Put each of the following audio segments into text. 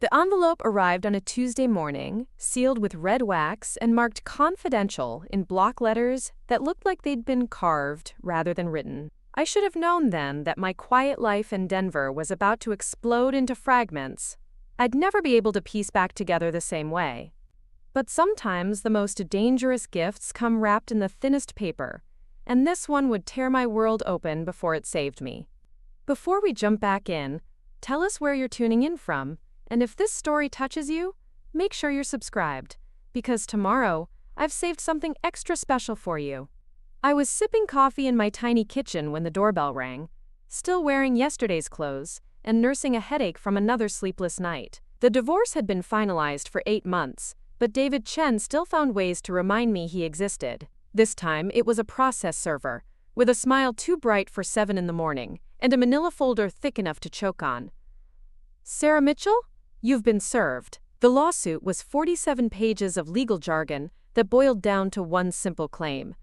The envelope arrived on a Tuesday morning, sealed with red wax and marked confidential in block letters that looked like they'd been carved rather than written. I should have known then that my quiet life in Denver was about to explode into fragments. I'd never be able to piece back together the same way. But sometimes the most dangerous gifts come wrapped in the thinnest paper, and this one would tear my world open before it saved me. Before we jump back in, tell us where you're tuning in from, and if this story touches you, make sure you're subscribed, because tomorrow, I've saved something extra special for you. I was sipping coffee in my tiny kitchen when the doorbell rang, still wearing yesterday's clothes, and nursing a headache from another sleepless night. The divorce had been finalized for 8 months, but David Chen still found ways to remind me he existed. This time, it was a process server, with a smile too bright for 7 in the morning, and a manila folder thick enough to choke on. Sarah Mitchell? You've been served. The lawsuit was 47 pages of legal jargon that boiled down to one simple claim.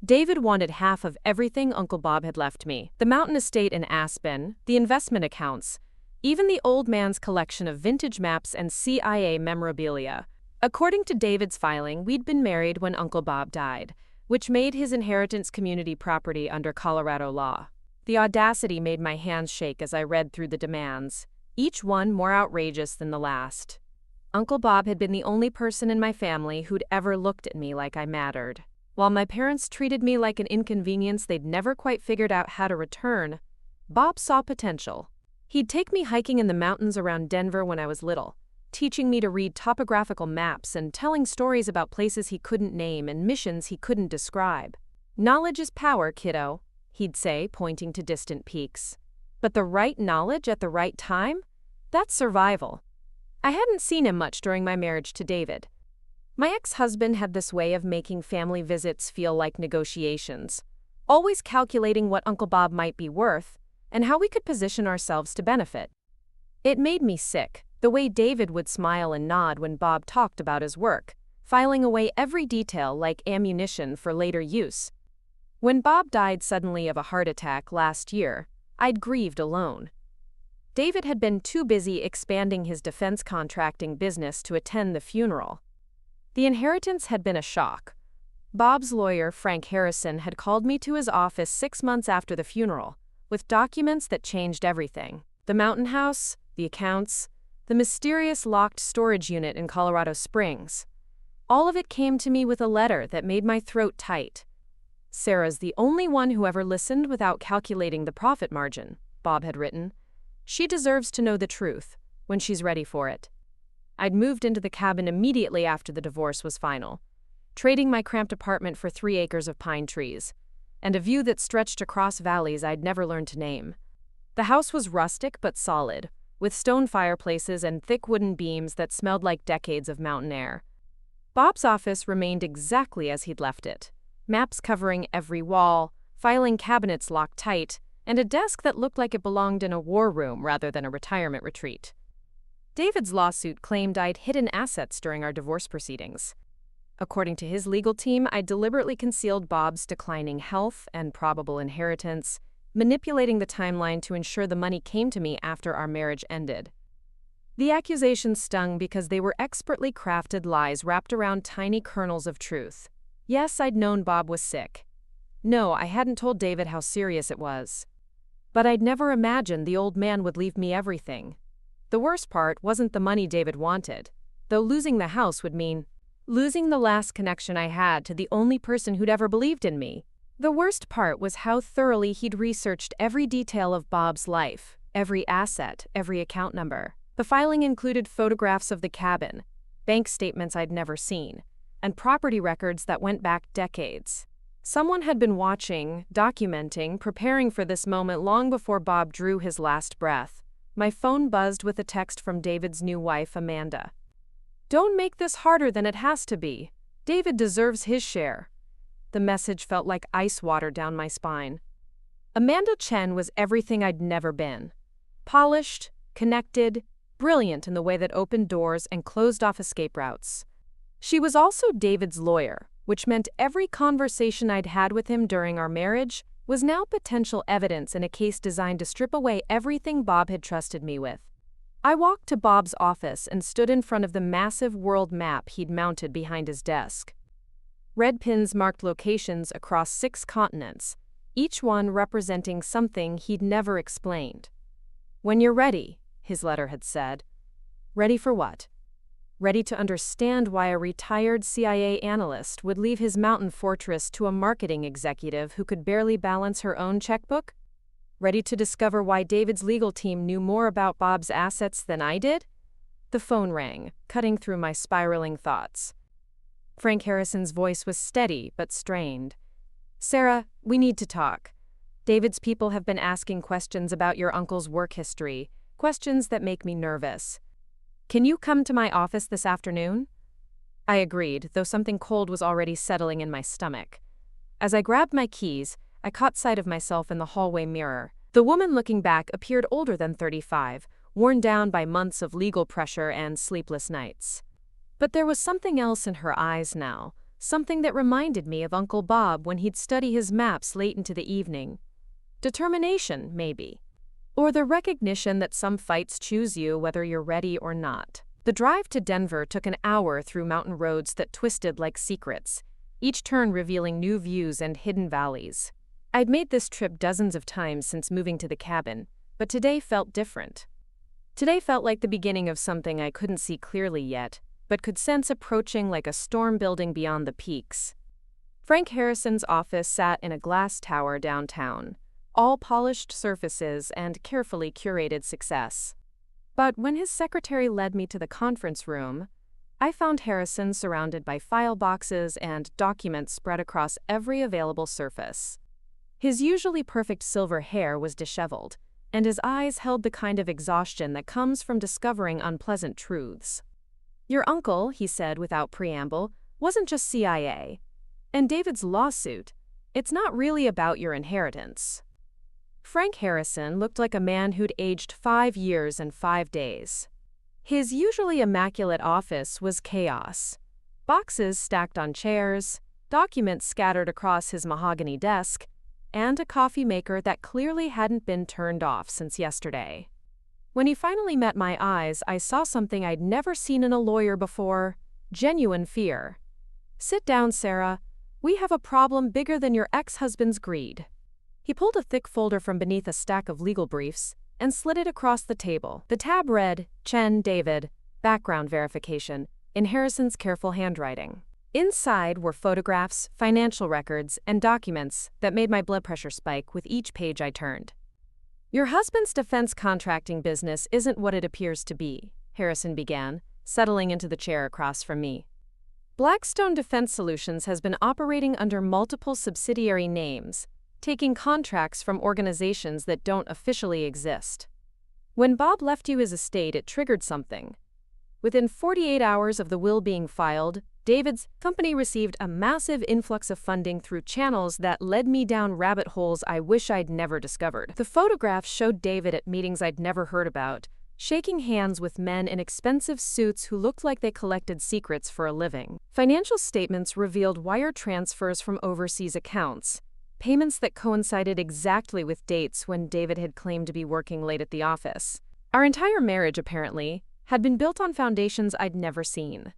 David wanted half of everything Uncle Bob had left me. The mountain estate in Aspen, the investment accounts, even the old man's collection of vintage maps and CIA memorabilia. According to David's filing, we'd been married when Uncle Bob died, which made his inheritance community property under Colorado law. The audacity made my hands shake as I read through the demands, each one more outrageous than the last. Uncle Bob had been the only person in my family who'd ever looked at me like I mattered. While my parents treated me like an inconvenience they'd never quite figured out how to return, Bob saw potential. He'd take me hiking in the mountains around Denver when I was little, teaching me to read topographical maps and telling stories about places he couldn't name and missions he couldn't describe. "Knowledge is power, kiddo," he'd say, pointing to distant peaks. But the right knowledge at the right time? That's survival. I hadn't seen him much during my marriage to David. My ex-husband had this way of making family visits feel like negotiations, always calculating what Uncle Bob might be worth and how we could position ourselves to benefit. It made me sick, the way David would smile and nod when Bob talked about his work, filing away every detail like ammunition for later use. When Bob died suddenly of a heart attack last year, I'd grieved alone. David had been too busy expanding his defense contracting business to attend the funeral. The inheritance had been a shock. Bob's lawyer, Frank Harrison, had called me to his office 6 months after the funeral, with documents that changed everything. The mountain house, the accounts, the mysterious locked storage unit in Colorado Springs. All of it came to me with a letter that made my throat tight. "Sarah's the only one who ever listened without calculating the profit margin," Bob had written. "She deserves to know the truth, when she's ready for it." I'd moved into the cabin immediately after the divorce was final, trading my cramped apartment for 3 acres of pine trees, and a view that stretched across valleys I'd never learned to name. The house was rustic but solid, with stone fireplaces and thick wooden beams that smelled like decades of mountain air. Bob's office remained exactly as he'd left it. Maps covering every wall, filing cabinets locked tight, and a desk that looked like it belonged in a war room rather than a retirement retreat. David's lawsuit claimed I'd hidden assets during our divorce proceedings. According to his legal team, I'd deliberately concealed Bob's declining health and probable inheritance, manipulating the timeline to ensure the money came to me after our marriage ended. The accusations stung because they were expertly crafted lies wrapped around tiny kernels of truth. Yes, I'd known Bob was sick. No, I hadn't told David how serious it was. But I'd never imagined the old man would leave me everything. The worst part wasn't the money David wanted, though losing the house would mean losing the last connection I had to the only person who'd ever believed in me. The worst part was how thoroughly he'd researched every detail of Bob's life, every asset, every account number. The filing included photographs of the cabin, bank statements I'd never seen, and property records that went back decades. Someone had been watching, documenting, preparing for this moment long before Bob drew his last breath. My phone buzzed with a text from David's new wife, Amanda. "Don't make this harder than it has to be. David deserves his share." The message felt like ice water down my spine. Amanda Chen was everything I'd never been. Polished, connected, brilliant in the way that opened doors and closed off escape routes. She was also David's lawyer, which meant every conversation I'd had with him during our marriage was now potential evidence in a case designed to strip away everything Bob had trusted me with. I walked to Bob's office and stood in front of the massive world map he'd mounted behind his desk. Red pins marked locations across 6 continents, each one representing something he'd never explained. "When you're ready," his letter had said. Ready for what? Ready to understand why a retired CIA analyst would leave his mountain fortress to a marketing executive who could barely balance her own checkbook? Ready to discover why David's legal team knew more about Bob's assets than I did? The phone rang, cutting through my spiraling thoughts. Frank Harrison's voice was steady but strained. "Sarah, we need to talk. David's people have been asking questions about your uncle's work history, questions that make me nervous. Can you come to my office this afternoon?" I agreed, though something cold was already settling in my stomach. As I grabbed my keys, I caught sight of myself in the hallway mirror. The woman looking back appeared older than 35, worn down by months of legal pressure and sleepless nights. But there was something else in her eyes now, something that reminded me of Uncle Bob when he'd study his maps late into the evening. Determination, maybe. Or the recognition that some fights choose you whether you're ready or not. The drive to Denver took an hour through mountain roads that twisted like secrets, each turn revealing new views and hidden valleys. I'd made this trip dozens of times since moving to the cabin, but today felt different. Today felt like the beginning of something I couldn't see clearly yet, but could sense approaching like a storm building beyond the peaks. Frank Harrison's office sat in a glass tower downtown, all polished surfaces and carefully curated success. But when his secretary led me to the conference room, I found Harrison surrounded by file boxes and documents spread across every available surface. His usually perfect silver hair was disheveled, and his eyes held the kind of exhaustion that comes from discovering unpleasant truths. "Your uncle," he said without preamble, "wasn't just CIA. And David's lawsuit, it's not really about your inheritance." Frank Harrison looked like a man who'd aged 5 years and 5 days. His usually immaculate office was chaos. Boxes stacked on chairs, documents scattered across his mahogany desk, and a coffee maker that clearly hadn't been turned off since yesterday. When he finally met my eyes, I saw something I'd never seen in a lawyer before: genuine fear. "Sit down, Sarah. We have a problem bigger than your ex-husband's greed." He pulled a thick folder from beneath a stack of legal briefs and slid it across the table. The tab read, "Chen, David, background verification," in Harrison's careful handwriting. Inside were photographs, financial records, and documents that made my blood pressure spike with each page I turned. "Your husband's defense contracting business isn't what it appears to be," Harrison began, settling into the chair across from me. "Blackstone Defense Solutions has been operating under multiple subsidiary names, taking contracts from organizations that don't officially exist. When Bob left you his estate, it triggered something. Within 48 hours of the will being filed, David's company received a massive influx of funding through channels that led me down rabbit holes I wish I'd never discovered." The photographs showed David at meetings I'd never heard about, shaking hands with men in expensive suits who looked like they collected secrets for a living. Financial statements revealed wire transfers from overseas accounts, payments that coincided exactly with dates when David had claimed to be working late at the office. Our entire marriage, apparently, had been built on foundations I'd never seen.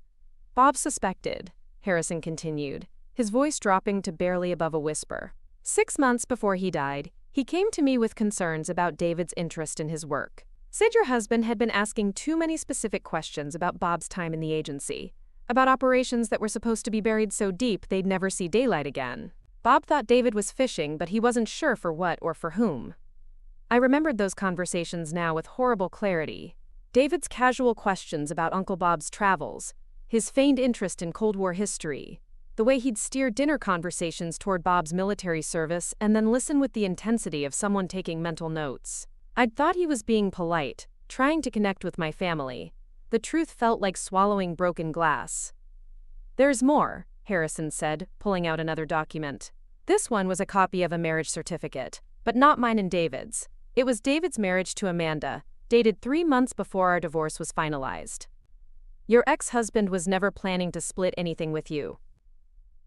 "Bob suspected," Harrison continued, his voice dropping to barely above a whisper. "6 months before he died, he came to me with concerns about David's interest in his work. Said your husband had been asking too many specific questions about Bob's time in the agency, about operations that were supposed to be buried so deep they'd never see daylight again. Bob thought David was fishing, but he wasn't sure for what or for whom." I remembered those conversations now with horrible clarity. David's casual questions about Uncle Bob's travels, his feigned interest in Cold War history, the way he'd steer dinner conversations toward Bob's military service and then listen with the intensity of someone taking mental notes. I'd thought he was being polite, trying to connect with my family. The truth felt like swallowing broken glass. "There's more," Harrison said, pulling out another document. This one was a copy of a marriage certificate, but not mine and David's. It was David's marriage to Amanda, dated 3 months before our divorce was finalized. "Your ex-husband was never planning to split anything with you.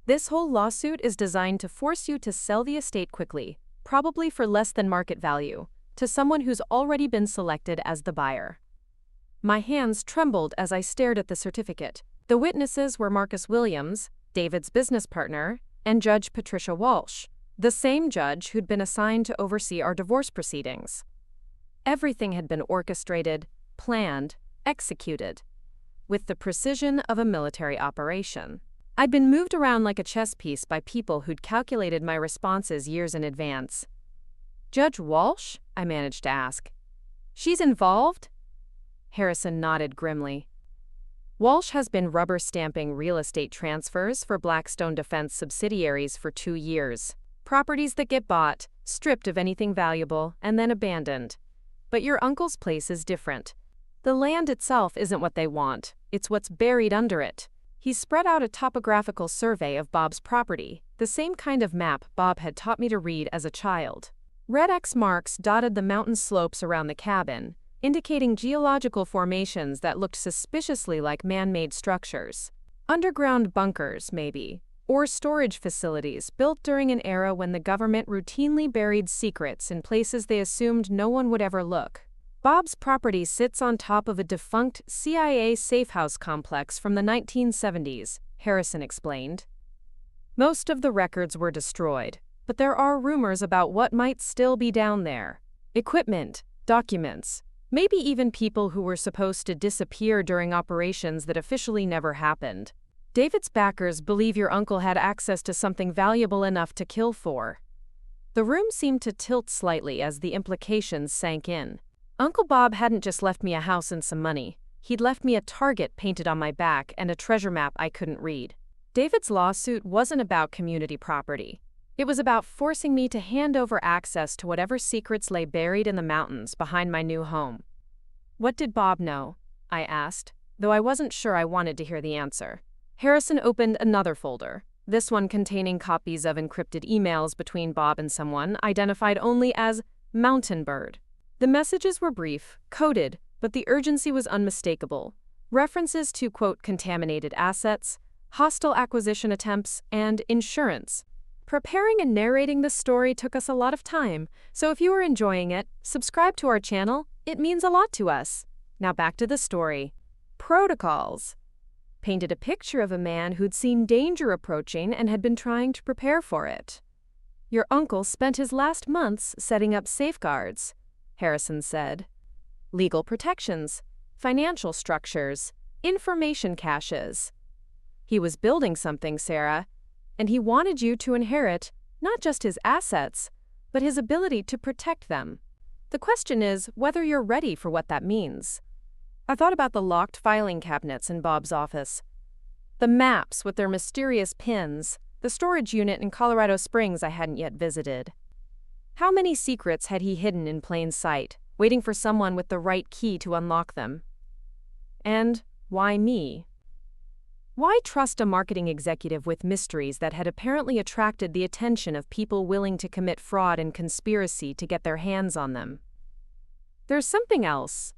This whole lawsuit is designed to force you to sell the estate quickly, probably for less than market value, to someone who's already been selected as the buyer." My hands trembled as I stared at the certificate. The witnesses were Marcus Williams, David's business partner, and Judge Patricia Walsh, the same judge who'd been assigned to oversee our divorce proceedings. Everything had been orchestrated, planned, executed, with the precision of a military operation. I'd been moved around like a chess piece by people who'd calculated my responses years in advance. "Judge Walsh?" I managed to ask. "She's involved?" Harrison nodded grimly. Walsh has been rubber stamping real estate transfers for Blackstone Defense subsidiaries for 2 years. Properties that get bought, stripped of anything valuable, and then abandoned. But your uncle's place is different. The land itself isn't what they want, it's what's buried under it. He spread out a topographical survey of Bob's property, the same kind of map Bob had taught me to read as a child. Red X marks dotted the mountain slopes around the cabin, indicating geological formations that looked suspiciously like man-made structures. Underground bunkers, maybe, or storage facilities built during an era when the government routinely buried secrets in places they assumed no one would ever look. Bob's property sits on top of a defunct CIA safehouse complex from the 1970s, Harrison explained. Most of the records were destroyed, but there are rumors about what might still be down there. Equipment, documents, maybe even people who were supposed to disappear during operations that officially never happened. David's backers believe your uncle had access to something valuable enough to kill for. The room seemed to tilt slightly as the implications sank in. Uncle Bob hadn't just left me a house and some money. He'd left me a target painted on my back and a treasure map I couldn't read. David's lawsuit wasn't about community property. It was about forcing me to hand over access to whatever secrets lay buried in the mountains behind my new home. What did Bob know? I asked, though I wasn't sure I wanted to hear the answer. Harrison opened another folder, this one containing copies of encrypted emails between Bob and someone identified only as Mountain Bird. The messages were brief, coded, but the urgency was unmistakable. References to, quote, contaminated assets, hostile acquisition attempts, and insurance. Preparing and narrating this story took us a lot of time, so if you are enjoying it, subscribe to our channel. It means a lot to us. Now back to the story. Protocols painted a picture of a man who'd seen danger approaching and had been trying to prepare for it. Your uncle spent his last months setting up safeguards, Harrison said. Legal protections, financial structures, information caches. He was building something, Sarah, and he wanted you to inherit not just his assets, but his ability to protect them. The question is whether you're ready for what that means. I thought about the locked filing cabinets in Bob's office, the maps with their mysterious pins, the storage unit in Colorado Springs I hadn't yet visited. How many secrets had he hidden in plain sight, waiting for someone with the right key to unlock them? And why me? Why trust a marketing executive with mysteries that had apparently attracted the attention of people willing to commit fraud and conspiracy to get their hands on them? There's something else,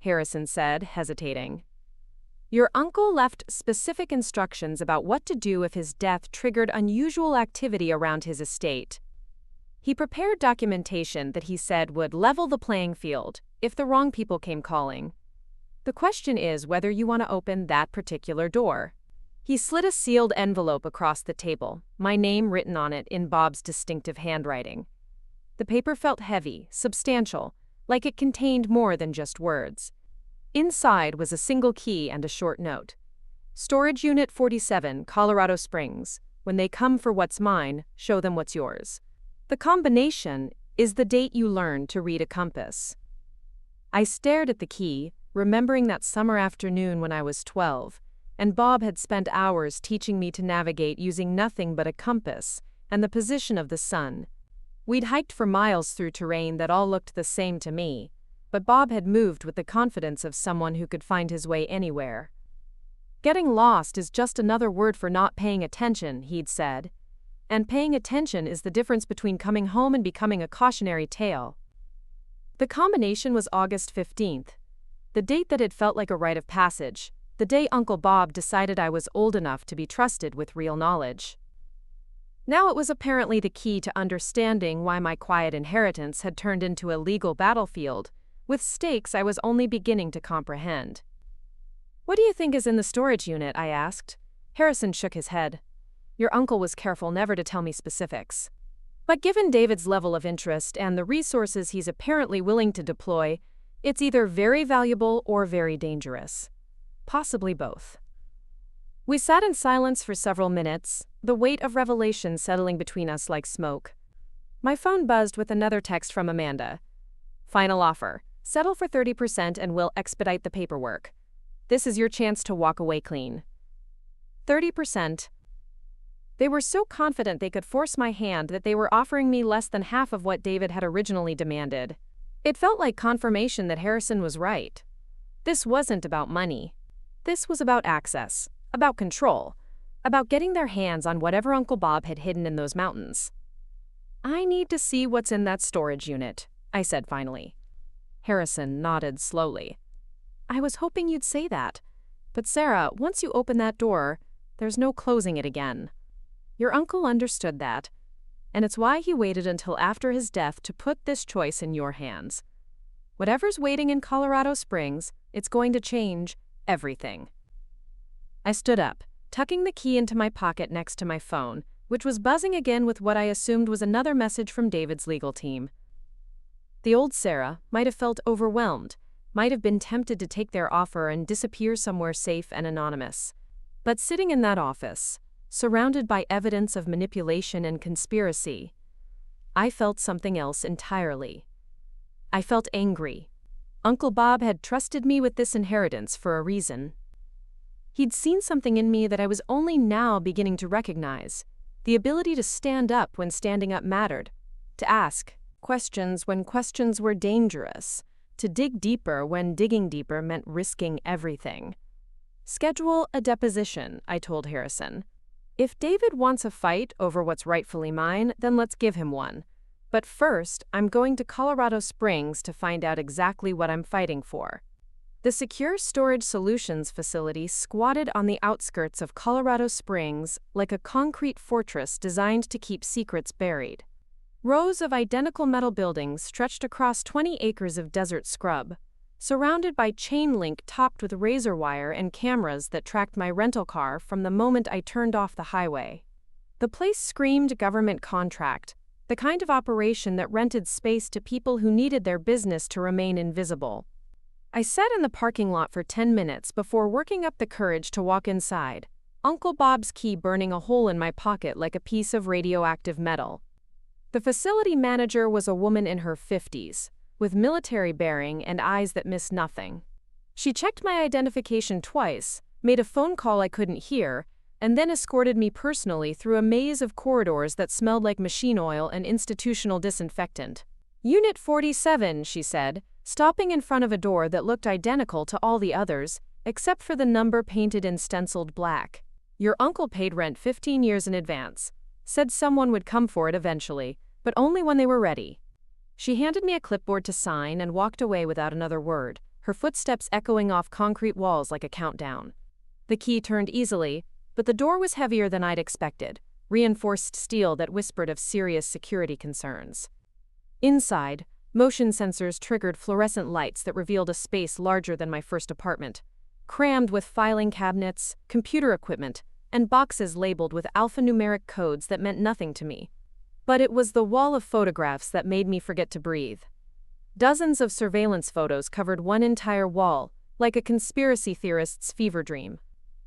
Harrison said, hesitating. Your uncle left specific instructions about what to do if his death triggered unusual activity around his estate. He prepared documentation that he said would level the playing field if the wrong people came calling. The question is whether you want to open that particular door. He slid a sealed envelope across the table, my name written on it in Bob's distinctive handwriting. The paper felt heavy, substantial, like it contained more than just words. Inside was a single key and a short note. Storage Unit 47, Colorado Springs. When they come for what's mine, show them what's yours. The combination is the date you learn to read a compass. I stared at the key, remembering that summer afternoon when I was 12, and Bob had spent hours teaching me to navigate using nothing but a compass and the position of the sun. We'd hiked for miles through terrain that all looked the same to me, but Bob had moved with the confidence of someone who could find his way anywhere. Getting lost is just another word for not paying attention, he'd said. And paying attention is the difference between coming home and becoming a cautionary tale. The combination was August 15th, the date that had felt like a rite of passage, the day Uncle Bob decided I was old enough to be trusted with real knowledge. Now it was apparently the key to understanding why my quiet inheritance had turned into a legal battlefield, with stakes I was only beginning to comprehend. "What do you think is in the storage unit?" I asked. Harrison shook his head. "Your uncle was careful never to tell me specifics. But given David's level of interest and the resources he's apparently willing to deploy, it's either very valuable or very dangerous. Possibly both." We sat in silence for several minutes, the weight of revelation settling between us like smoke. My phone buzzed with another text from Amanda. "Final offer. Settle for 30% and we'll expedite the paperwork. This is your chance to walk away clean." 30%. They were so confident they could force my hand that they were offering me less than half of what David had originally demanded. It felt like confirmation that Harrison was right. This wasn't about money. This was about access, about control, about getting their hands on whatever Uncle Bob had hidden in those mountains. "I need to see what's in that storage unit," I said finally. Harrison nodded slowly. "I was hoping you'd say that. But Sarah, once you open that door, there's no closing it again. Your uncle understood that, and it's why he waited until after his death to put this choice in your hands. Whatever's waiting in Colorado Springs, it's going to change everything." I stood up, tucking the key into my pocket next to my phone, which was buzzing again with what I assumed was another message from David's legal team. The old Sarah might have felt overwhelmed, might have been tempted to take their offer and disappear somewhere safe and anonymous. But sitting in that office, surrounded by evidence of manipulation and conspiracy, I felt something else entirely. I felt angry. Uncle Bob had trusted me with this inheritance for a reason. He'd seen something in me that I was only now beginning to recognize, the ability to stand up when standing up mattered, to ask questions when questions were dangerous, to dig deeper when digging deeper meant risking everything. "Schedule a deposition," I told Harrison. "If David wants a fight over what's rightfully mine, then let's give him one. But first, I'm going to Colorado Springs to find out exactly what I'm fighting for." The Secure Storage Solutions facility squatted on the outskirts of Colorado Springs like a concrete fortress designed to keep secrets buried. Rows of identical metal buildings stretched across 20 acres of desert scrub, surrounded by chain link topped with razor wire and cameras that tracked my rental car from the moment I turned off the highway. The place screamed government contract, the kind of operation that rented space to people who needed their business to remain invisible. I sat in the parking lot for 10 minutes before working up the courage to walk inside, Uncle Bob's key burning a hole in my pocket like a piece of radioactive metal. The facility manager was a woman in her 50s, with military bearing and eyes that missed nothing. She checked my identification twice, made a phone call I couldn't hear, and then escorted me personally through a maze of corridors that smelled like machine oil and institutional disinfectant. "Unit 47, she said, stopping in front of a door that looked identical to all the others, except for the number painted in stenciled black. "Your uncle paid rent 15 years in advance. Said someone would come for it eventually, but only when they were ready." She handed me a clipboard to sign and walked away without another word, her footsteps echoing off concrete walls like a countdown. The key turned easily, but the door was heavier than I'd expected, reinforced steel that whispered of serious security concerns. Inside, motion sensors triggered fluorescent lights that revealed a space larger than my first apartment, crammed with filing cabinets, computer equipment, and boxes labeled with alphanumeric codes that meant nothing to me. But it was the wall of photographs that made me forget to breathe. Dozens of surveillance photos covered one entire wall, like a conspiracy theorist's fever dream.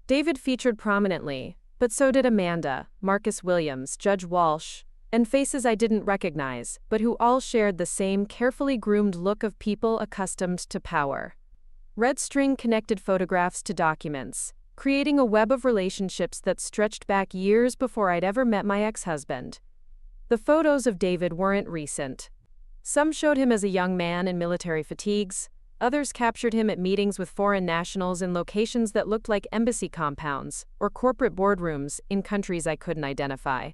David featured prominently, but so did Amanda, Marcus Williams, Judge Walsh, and faces I didn't recognize, but who all shared the same carefully groomed look of people accustomed to power. Red string connected photographs to documents, creating a web of relationships that stretched back years before I'd ever met my ex-husband. The photos of David weren't recent. Some showed him as a young man in military fatigues, others captured him at meetings with foreign nationals in locations that looked like embassy compounds or corporate boardrooms in countries I couldn't identify.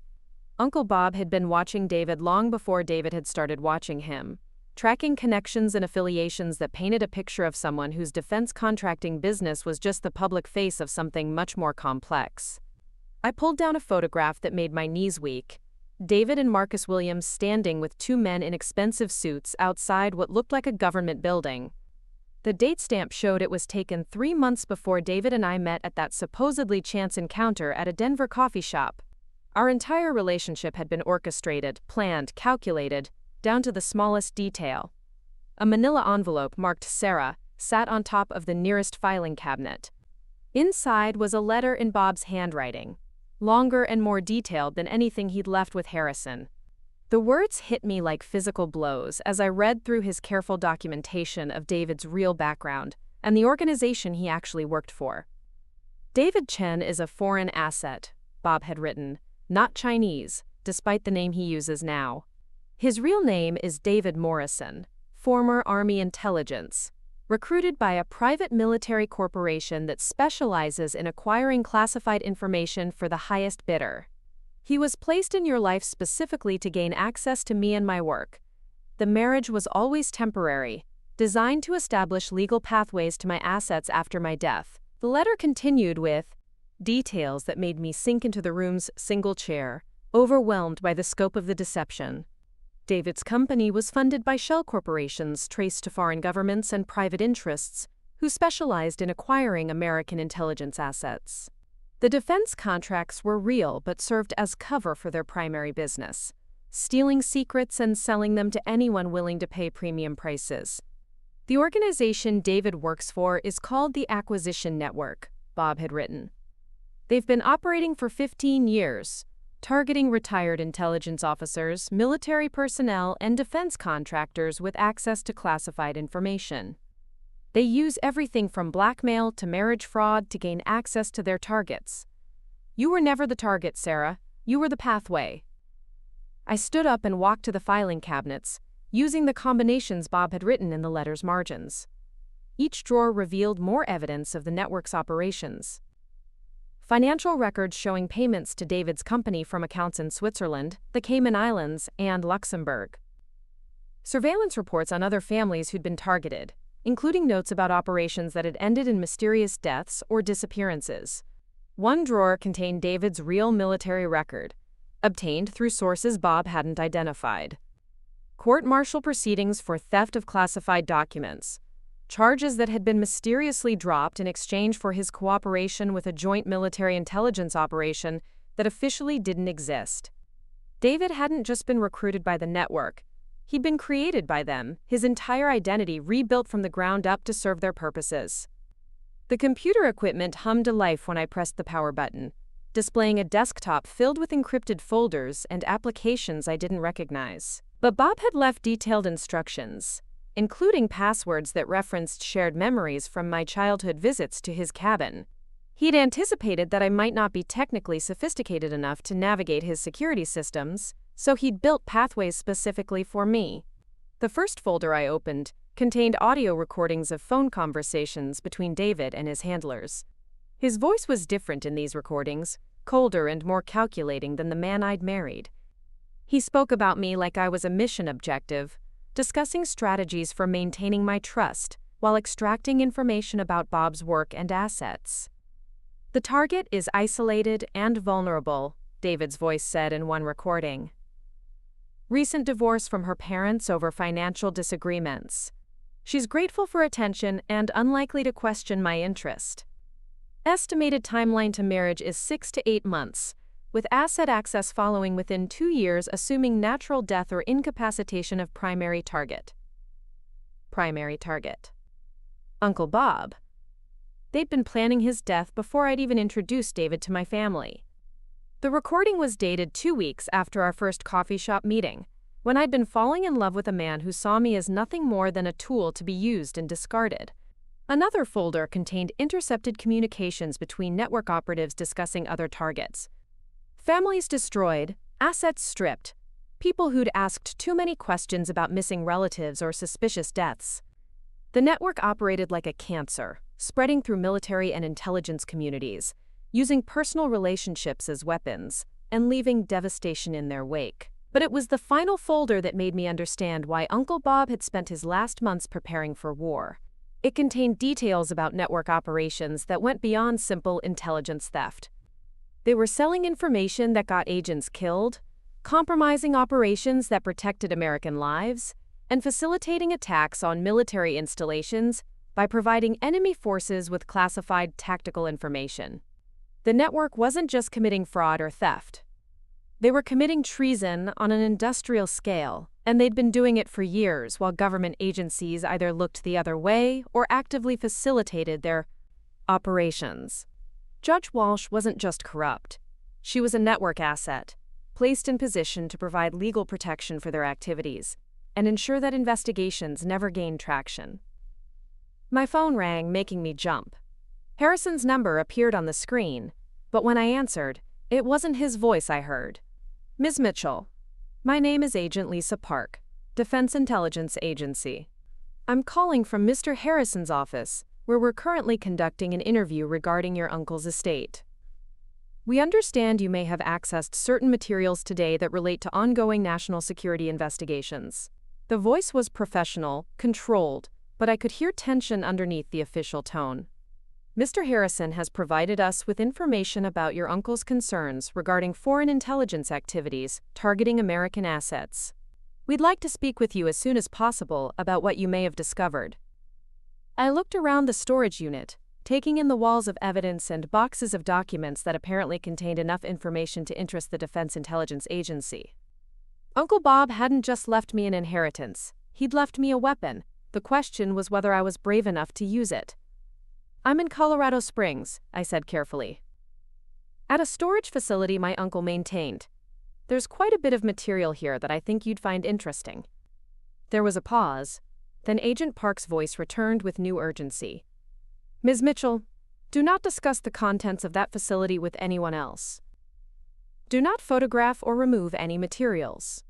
Uncle Bob had been watching David long before David had started watching him, tracking connections and affiliations that painted a picture of someone whose defense contracting business was just the public face of something much more complex. I pulled down a photograph that made my knees weak. David and Marcus Williams standing with two men in expensive suits outside what looked like a government building. The date stamp showed it was taken 3 months before David and I met at that supposedly chance encounter at a Denver coffee shop. Our entire relationship had been orchestrated, planned, calculated, down to the smallest detail. A manila envelope marked Sarah sat on top of the nearest filing cabinet. Inside was a letter in Bob's handwriting, longer and more detailed than anything he'd left with Harrison. The words hit me like physical blows as I read through his careful documentation of David's real background and the organization he actually worked for. David Chen is a foreign asset, Bob had written, not Chinese, despite the name he uses now. His real name is David Morrison, former Army intelligence, recruited by a private military corporation that specializes in acquiring classified information for the highest bidder. He was placed in your life specifically to gain access to me and my work. The marriage was always temporary, designed to establish legal pathways to my assets after my death. The letter continued with details that made me sink into the room's single chair, overwhelmed by the scope of the deception. David's company was funded by shell corporations traced to foreign governments and private interests who specialized in acquiring American intelligence assets. The defense contracts were real but served as cover for their primary business, stealing secrets and selling them to anyone willing to pay premium prices. The organization David works for is called the Acquisition Network, Bob had written. They've been operating for 15 years, targeting retired intelligence officers, military personnel, and defense contractors with access to classified information. They use everything from blackmail to marriage fraud to gain access to their targets. You were never the target, Sarah. You were the pathway. I stood up and walked to the filing cabinets, using the combinations Bob had written in the letter's margins. Each drawer revealed more evidence of the network's operations. Financial records showing payments to David's company from accounts in Switzerland, the Cayman Islands, and Luxembourg. Surveillance reports on other families who'd been targeted, including notes about operations that had ended in mysterious deaths or disappearances. One drawer contained David's real military record, obtained through sources Bob hadn't identified. Court-martial proceedings for theft of classified documents, charges that had been mysteriously dropped in exchange for his cooperation with a joint military intelligence operation that officially didn't exist. David hadn't just been recruited by the network. He'd been created by them, his entire identity rebuilt from the ground up to serve their purposes. The computer equipment hummed to life when I pressed the power button, displaying a desktop filled with encrypted folders and applications I didn't recognize. But Bob had left detailed instructions, including passwords that referenced shared memories from my childhood visits to his cabin. He'd anticipated that I might not be technically sophisticated enough to navigate his security systems, so he'd built pathways specifically for me. The first folder I opened contained audio recordings of phone conversations between David and his handlers. His voice was different in these recordings, colder and more calculating than the man I'd married. He spoke about me like I was a mission objective, discussing strategies for maintaining my trust while extracting information about Bob's work and assets. The target is isolated and vulnerable, David's voice said in one recording. Recent divorce from her parents over financial disagreements. She's grateful for attention and unlikely to question my interest. Estimated timeline to marriage is 6 to 8 months, with asset access following within 2 years assuming natural death or incapacitation of primary target. Primary target. Uncle Bob. They'd been planning his death before I'd even introduced David to my family. The recording was dated 2 weeks after our first coffee shop meeting, when I'd been falling in love with a man who saw me as nothing more than a tool to be used and discarded. Another folder contained intercepted communications between network operatives discussing other targets. Families destroyed, assets stripped, people who'd asked too many questions about missing relatives or suspicious deaths. The network operated like a cancer, spreading through military and intelligence communities, using personal relationships as weapons, and leaving devastation in their wake. But it was the final folder that made me understand why Uncle Bob had spent his last months preparing for war. It contained details about network operations that went beyond simple intelligence theft. They were selling information that got agents killed, compromising operations that protected American lives, and facilitating attacks on military installations by providing enemy forces with classified tactical information. The network wasn't just committing fraud or theft. They were committing treason on an industrial scale, and they'd been doing it for years while government agencies either looked the other way or actively facilitated their operations. Judge Walsh wasn't just corrupt. She was a network asset, placed in position to provide legal protection for their activities and ensure that investigations never gained traction. My phone rang, making me jump. Harrison's number appeared on the screen, but when I answered, it wasn't his voice I heard. Ms. Mitchell, my name is Agent Lisa Park, Defense Intelligence Agency. I'm calling from Mr. Harrison's office, where we're currently conducting an interview regarding your uncle's estate. We understand you may have accessed certain materials today that relate to ongoing national security investigations. The voice was professional, controlled, but I could hear tension underneath the official tone. Mr. Harrison has provided us with information about your uncle's concerns regarding foreign intelligence activities targeting American assets. We'd like to speak with you as soon as possible about what you may have discovered. I looked around the storage unit, taking in the walls of evidence and boxes of documents that apparently contained enough information to interest the Defense Intelligence Agency. Uncle Bob hadn't just left me an inheritance, he'd left me a weapon. The question was whether I was brave enough to use it. I'm in Colorado Springs, I said carefully. At a storage facility my uncle maintained. There's quite a bit of material here that I think you'd find interesting. There was a pause, then Agent Park's voice returned with new urgency. Ms. Mitchell, do not discuss the contents of that facility with anyone else. Do not photograph or remove any materials.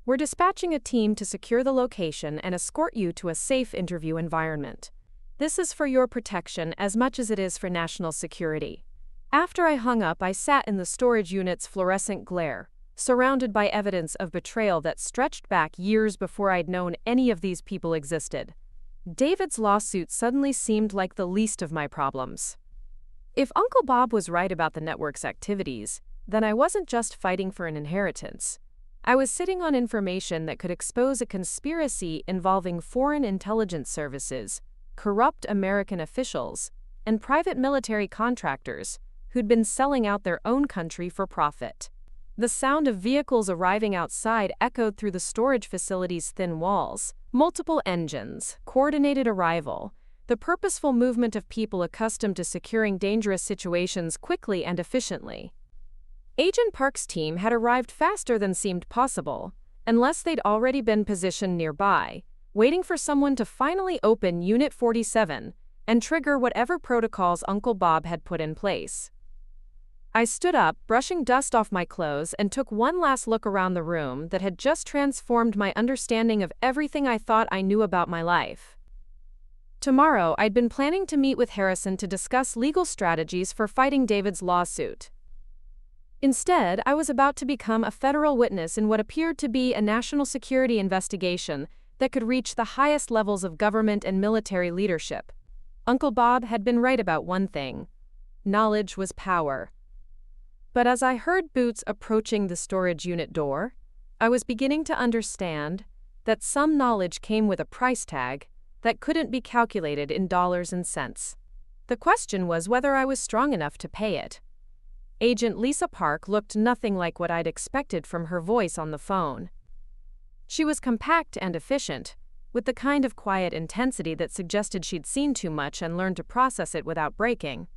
We're dispatching a team to secure the location and escort you to a safe interview environment. This is for your protection as much as it is for national security. After I hung up, I sat in the storage unit's fluorescent glare, surrounded by evidence of betrayal that stretched back years before I'd known any of these people existed. David's lawsuit suddenly seemed like the least of my problems. If Uncle Bob was right about the network's activities, then I wasn't just fighting for an inheritance. I was sitting on information that could expose a conspiracy involving foreign intelligence services, corrupt American officials, and private military contractors who'd been selling out their own country for profit. The sound of vehicles arriving outside echoed through the storage facility's thin walls. Multiple engines, coordinated arrival, the purposeful movement of people accustomed to securing dangerous situations quickly and efficiently. Agent Park's team had arrived faster than seemed possible, unless they'd already been positioned nearby, waiting for someone to finally open Unit 47 and trigger whatever protocols Uncle Bob had put in place. I stood up, brushing dust off my clothes, and took one last look around the room that had just transformed my understanding of everything I thought I knew about my life. Tomorrow, I'd been planning to meet with Harrison to discuss legal strategies for fighting David's lawsuit. Instead, I was about to become a federal witness in what appeared to be a national security investigation that could reach the highest levels of government and military leadership. Uncle Bob had been right about one thing: knowledge was power. But as I heard boots approaching the storage unit door, I was beginning to understand that some knowledge came with a price tag that couldn't be calculated in dollars and cents. The question was whether I was strong enough to pay it. Agent Lisa Park looked nothing like what I'd expected from her voice on the phone. She was compact and efficient, with the kind of quiet intensity that suggested she'd seen too much and learned to process it without breaking.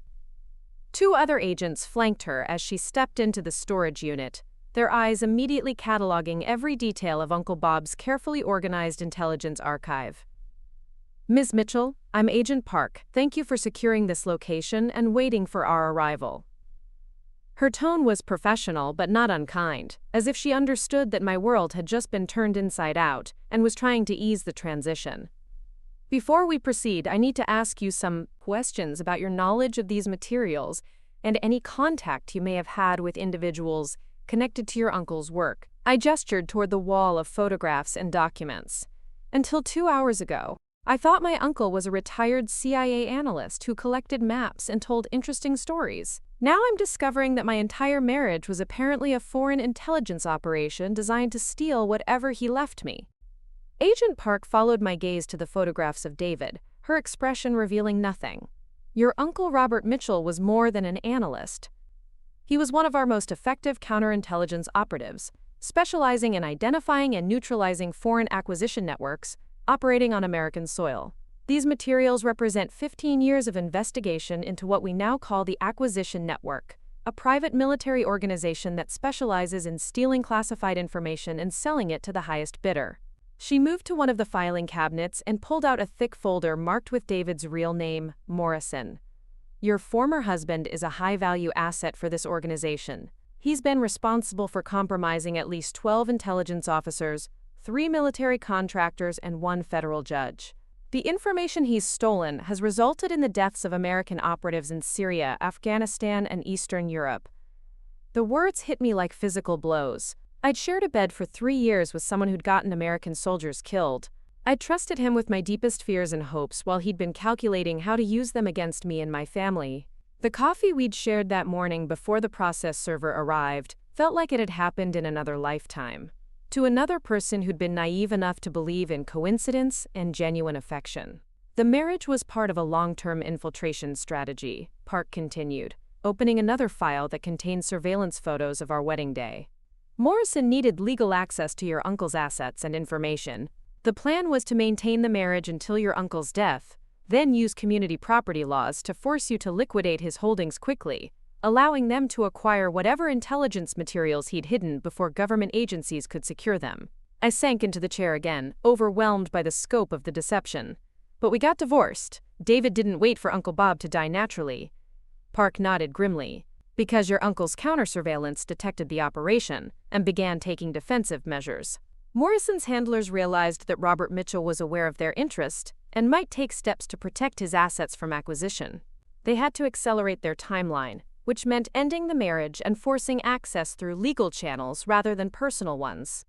Two other agents flanked her as she stepped into the storage unit, their eyes immediately cataloging every detail of Uncle Bob's carefully organized intelligence archive. Ms. Mitchell, I'm Agent Park. Thank you for securing this location and waiting for our arrival. Her tone was professional but not unkind, as if she understood that my world had just been turned inside out and was trying to ease the transition. Before we proceed, I need to ask you some questions about your knowledge of these materials and any contact you may have had with individuals connected to your uncle's work. I gestured toward the wall of photographs and documents. Until 2 hours ago, I thought my uncle was a retired CIA analyst who collected maps and told interesting stories. Now I'm discovering that my entire marriage was apparently a foreign intelligence operation designed to steal whatever he left me. Agent Park followed my gaze to the photographs of David, her expression revealing nothing. Your uncle Robert Mitchell was more than an analyst. He was one of our most effective counterintelligence operatives, specializing in identifying and neutralizing foreign acquisition networks operating on American soil. These materials represent 15 years of investigation into what we now call the Acquisition Network, a private military organization that specializes in stealing classified information and selling it to the highest bidder. She moved to one of the filing cabinets and pulled out a thick folder marked with David's real name, Morrison. Your former husband is a high-value asset for this organization. He's been responsible for compromising at least 12 intelligence officers, 3 military contractors, and 1 federal judge. The information he's stolen has resulted in the deaths of American operatives in Syria, Afghanistan, and Eastern Europe. The words hit me like physical blows. I'd shared a bed for 3 years with someone who'd gotten American soldiers killed. I'd trusted him with my deepest fears and hopes while he'd been calculating how to use them against me and my family. The coffee we'd shared that morning before the process server arrived felt like it had happened in another lifetime. To another person who'd been naive enough to believe in coincidence and genuine affection. The marriage was part of a long-term infiltration strategy, Park continued, opening another file that contained surveillance photos of our wedding day. Morrison needed legal access to your uncle's assets and information. The plan was to maintain the marriage until your uncle's death, then use community property laws to force you to liquidate his holdings quickly, allowing them to acquire whatever intelligence materials he'd hidden before government agencies could secure them. I sank into the chair again, overwhelmed by the scope of the deception. But we got divorced. David didn't wait for Uncle Bob to die naturally. Park nodded grimly. Because your uncle's counter-surveillance detected the operation and began taking defensive measures. Morrison's handlers realized that Robert Mitchell was aware of their interest and might take steps to protect his assets from acquisition. They had to accelerate their timeline, which meant ending the marriage and forcing access through legal channels rather than personal ones.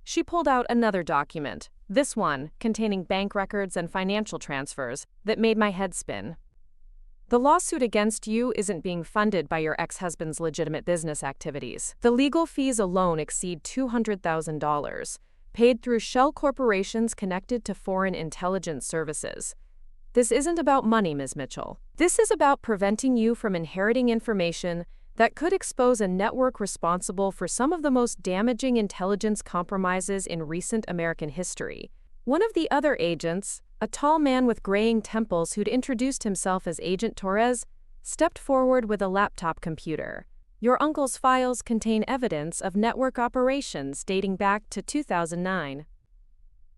She pulled out another document, this one containing bank records and financial transfers, that made my head spin. The lawsuit against you isn't being funded by your ex-husband's legitimate business activities. The legal fees alone exceed $200,000, paid through shell corporations connected to foreign intelligence services. This isn't about money, Ms. Mitchell. This is about preventing you from inheriting information that could expose a network responsible for some of the most damaging intelligence compromises in recent American history. One of the other agents, a tall man with graying temples who'd introduced himself as Agent Torres, stepped forward with a laptop computer. Your uncle's files contain evidence of network operations dating back to 2009.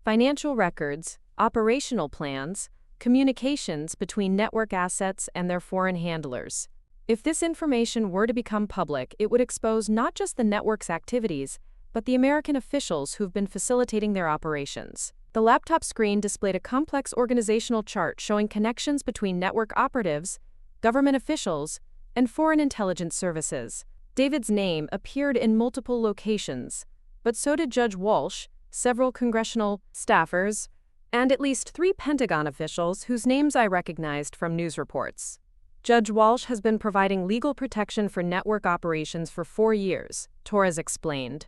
Financial records, operational plans, communications between network assets and their foreign handlers. If this information were to become public, it would expose not just the network's activities, but the American officials who've been facilitating their operations. The laptop screen displayed a complex organizational chart showing connections between network operatives, government officials, and foreign intelligence services. David's name appeared in multiple locations, but so did Judge Walsh, several congressional staffers, and at least 3 Pentagon officials whose names I recognized from news reports. Judge Walsh has been providing legal protection for network operations for 4 years, Torres explained.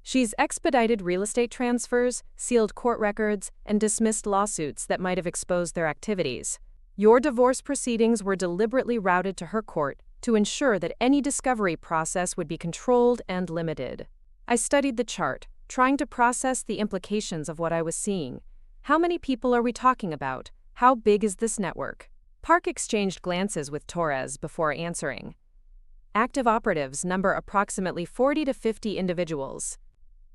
She's expedited real estate transfers, sealed court records, and dismissed lawsuits that might have exposed their activities. Your divorce proceedings were deliberately routed to her court to ensure that any discovery process would be controlled and limited. I studied the chart, trying to process the implications of what I was seeing. How many people are we talking about? How big is this network? Park exchanged glances with Torres before answering. Active operatives number approximately 40 to 50 individuals.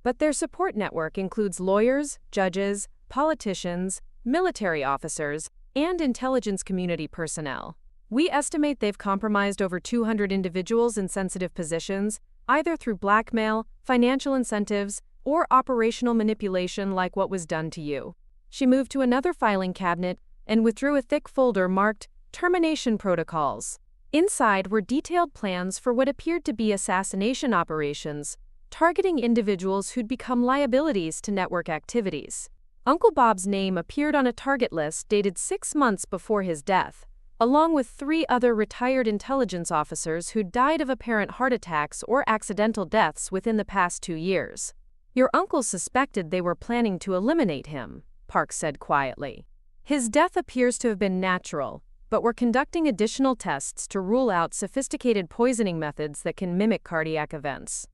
But their support network includes lawyers, judges, politicians, military officers, and intelligence community personnel. We estimate they've compromised over 200 individuals in sensitive positions, either through blackmail, financial incentives, or operational manipulation like what was done to you. She moved to another filing cabinet and withdrew a thick folder marked Termination Protocols. Inside were detailed plans for what appeared to be assassination operations, targeting individuals who'd become liabilities to network activities. Uncle Bob's name appeared on a target list dated 6 months before his death, along with 3 other retired intelligence officers who died of apparent heart attacks or accidental deaths within the past 2 years. Your uncle suspected they were planning to eliminate him, Park said quietly. His death appears to have been natural, but we're conducting additional tests to rule out sophisticated poisoning methods that can mimic cardiac events.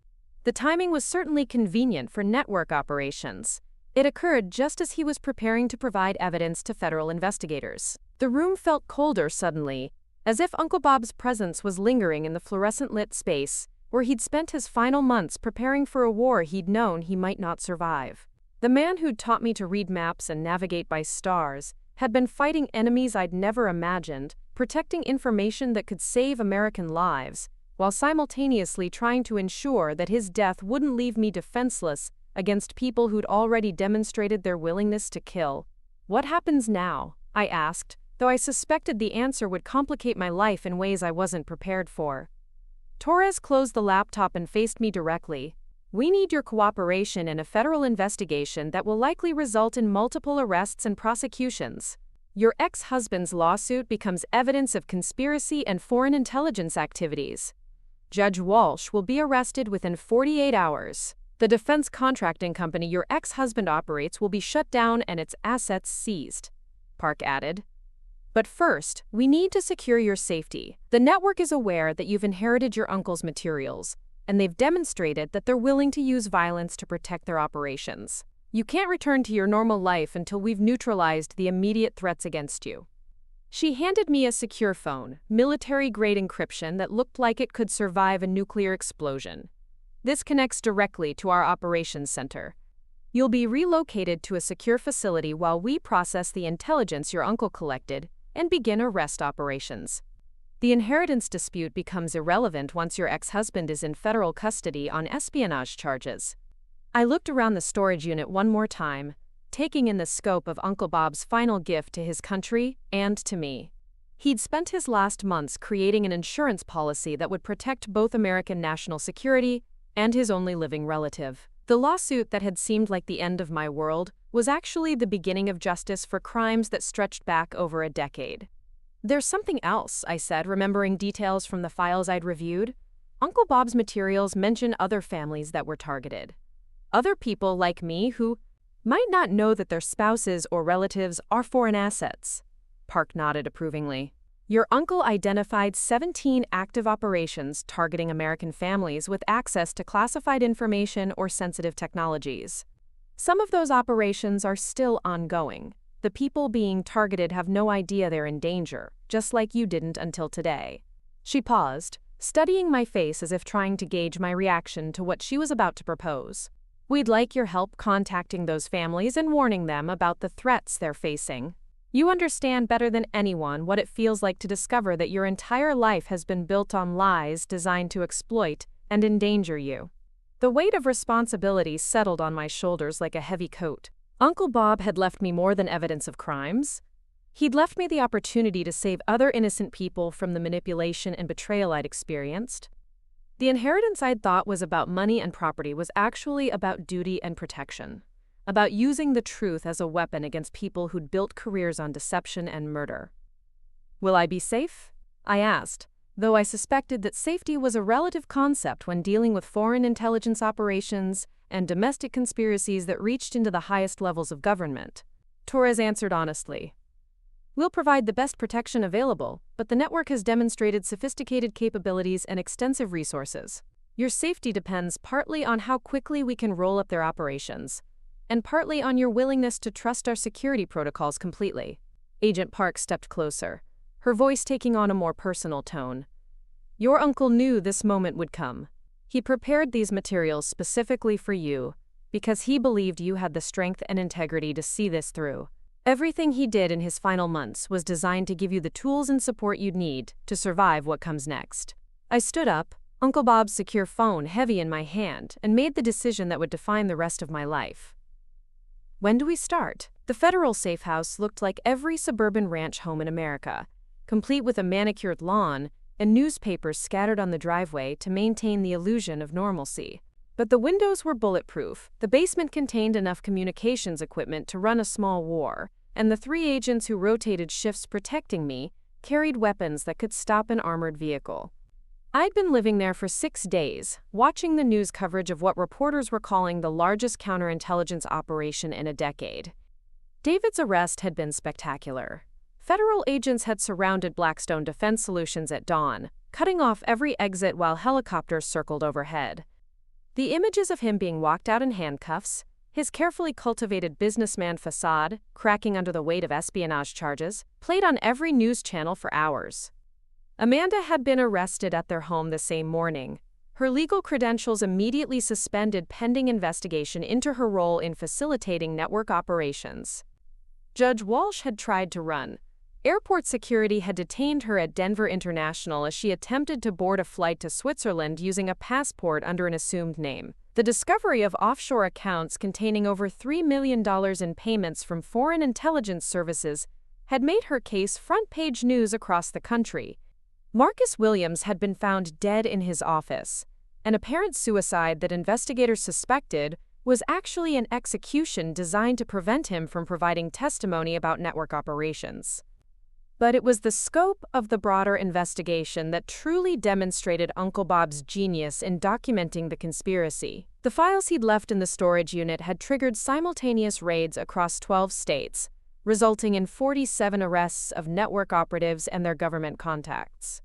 The timing was certainly convenient for network operations. It occurred just as he was preparing to provide evidence to federal investigators. The room felt colder suddenly, as if Uncle Bob's presence was lingering in the fluorescent-lit space where he'd spent his final months preparing for a war he'd known he might not survive. The man who'd taught me to read maps and navigate by stars had been fighting enemies I'd never imagined, protecting information that could save American lives, while simultaneously trying to ensure that his death wouldn't leave me defenseless against people who'd already demonstrated their willingness to kill. What happens now? I asked, though I suspected the answer would complicate my life in ways I wasn't prepared for. Torres closed the laptop and faced me directly. We need your cooperation in a federal investigation that will likely result in multiple arrests and prosecutions. Your ex-husband's lawsuit becomes evidence of conspiracy and foreign intelligence activities. Judge Walsh will be arrested within 48 hours. The defense contracting company your ex-husband operates will be shut down and its assets seized, Park added. But first, we need to secure your safety. The network is aware that you've inherited your uncle's materials, and they've demonstrated that they're willing to use violence to protect their operations. You can't return to your normal life until we've neutralized the immediate threats against you. She handed me a secure phone, military-grade encryption that looked like it could survive a nuclear explosion. This connects directly to our operations center. You'll be relocated to a secure facility while we process the intelligence your uncle collected and begin arrest operations. The inheritance dispute becomes irrelevant once your ex-husband is in federal custody on espionage charges. I looked around the storage unit one more time, taking in the scope of Uncle Bob's final gift to his country and to me. He'd spent his last months creating an insurance policy that would protect both American national security and his only living relative. The lawsuit that had seemed like the end of my world was actually the beginning of justice for crimes that stretched back over a decade. There's something else, I said, remembering details from the files I'd reviewed. Uncle Bob's materials mention other families that were targeted. Other people like me who might not know that their spouses or relatives are foreign assets. Park nodded approvingly. Your uncle identified 17 active operations targeting American families with access to classified information or sensitive technologies. Some of those operations are still ongoing. The people being targeted have no idea they're in danger, just like you didn't until today. She paused, studying my face as if trying to gauge my reaction to what she was about to propose. We'd like your help contacting those families and warning them about the threats they're facing. You understand better than anyone what it feels like to discover that your entire life has been built on lies designed to exploit and endanger you. The weight of responsibility settled on my shoulders like a heavy coat. Uncle Bob had left me more than evidence of crimes. He'd left me the opportunity to save other innocent people from the manipulation and betrayal I'd experienced. The inheritance I'd thought was about money and property was actually about duty and protection, about using the truth as a weapon against people who'd built careers on deception and murder. Will I be safe? I asked, though I suspected that safety was a relative concept when dealing with foreign intelligence operations and domestic conspiracies that reached into the highest levels of government. Torres answered honestly. We'll provide the best protection available, but the network has demonstrated sophisticated capabilities and extensive resources. Your safety depends partly on how quickly we can roll up their operations, and partly on your willingness to trust our security protocols completely. Agent Park stepped closer, her voice taking on a more personal tone. Your uncle knew this moment would come. He prepared these materials specifically for you because he believed you had the strength and integrity to see this through. Everything he did in his final months was designed to give you the tools and support you'd need to survive what comes next. I stood up, Uncle Bob's secure phone heavy in my hand, and made the decision that would define the rest of my life. When do we start? The federal safe house looked like every suburban ranch home in America, complete with a manicured lawn and newspapers scattered on the driveway to maintain the illusion of normalcy. But the windows were bulletproof. The basement contained enough communications equipment to run a small war, and the 3 agents who rotated shifts protecting me carried weapons that could stop an armored vehicle. I'd been living there for 6 days, watching the news coverage of what reporters were calling the largest counterintelligence operation in a decade. David's arrest had been spectacular. Federal agents had surrounded Blackstone Defense Solutions at dawn, cutting off every exit while helicopters circled overhead. The images of him being walked out in handcuffs, his carefully cultivated businessman facade, cracking under the weight of espionage charges, played on every news channel for hours. Amanda had been arrested at their home the same morning, her legal credentials immediately suspended pending investigation into her role in facilitating network operations. Judge Walsh had tried to run. Airport security had detained her at Denver International as she attempted to board a flight to Switzerland using a passport under an assumed name. The discovery of offshore accounts containing over $3 million in payments from foreign intelligence services had made her case front-page news across the country. Marcus Williams had been found dead in his office. An apparent suicide that investigators suspected was actually an execution designed to prevent him from providing testimony about network operations. But it was the scope of the broader investigation that truly demonstrated Uncle Bob's genius in documenting the conspiracy. The files he'd left in the storage unit had triggered simultaneous raids across 12 states, resulting in 47 arrests of network operatives and their government contacts.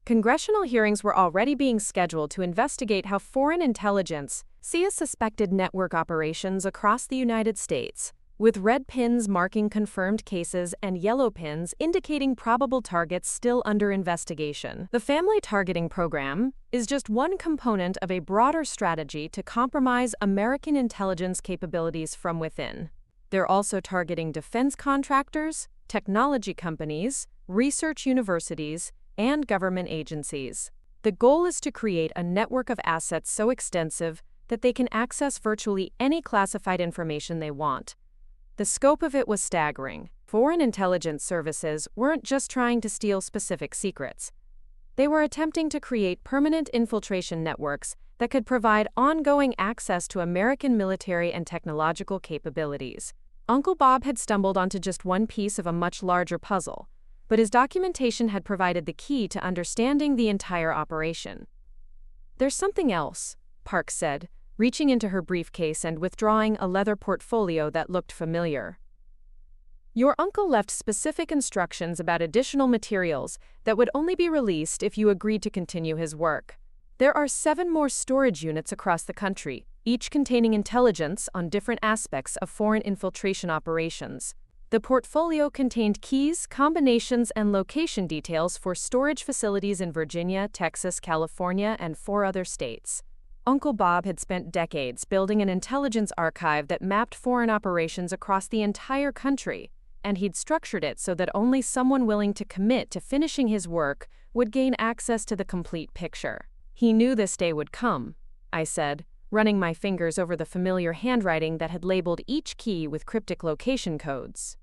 Congressional hearings were already being scheduled to investigate how foreign intelligence sees suspected network operations across the United States, with red pins marking confirmed cases and yellow pins indicating probable targets still under investigation. The family targeting program is just one component of a broader strategy to compromise American intelligence capabilities from within. They're also targeting defense contractors, technology companies, research universities, and government agencies. The goal is to create a network of assets so extensive that they can access virtually any classified information they want. The scope of it was staggering. Foreign intelligence services weren't just trying to steal specific secrets. They were attempting to create permanent infiltration networks that could provide ongoing access to American military and technological capabilities. Uncle Bob had stumbled onto just one piece of a much larger puzzle, but his documentation had provided the key to understanding the entire operation. "There's something else," Park said, reaching into her briefcase and withdrawing a leather portfolio that looked familiar. "Your uncle left specific instructions about additional materials that would only be released if you agreed to continue his work. There are 7 more storage units across the country, each containing intelligence on different aspects of foreign infiltration operations. The portfolio contained keys, combinations, and location details for storage facilities in Virginia, Texas, California, and 4 other states." Uncle Bob had spent decades building an intelligence archive that mapped foreign operations across the entire country, and he'd structured it so that only someone willing to commit to finishing his work would gain access to the complete picture. "He knew this day would come," I said, running my fingers over the familiar handwriting that had labeled each key with cryptic location codes.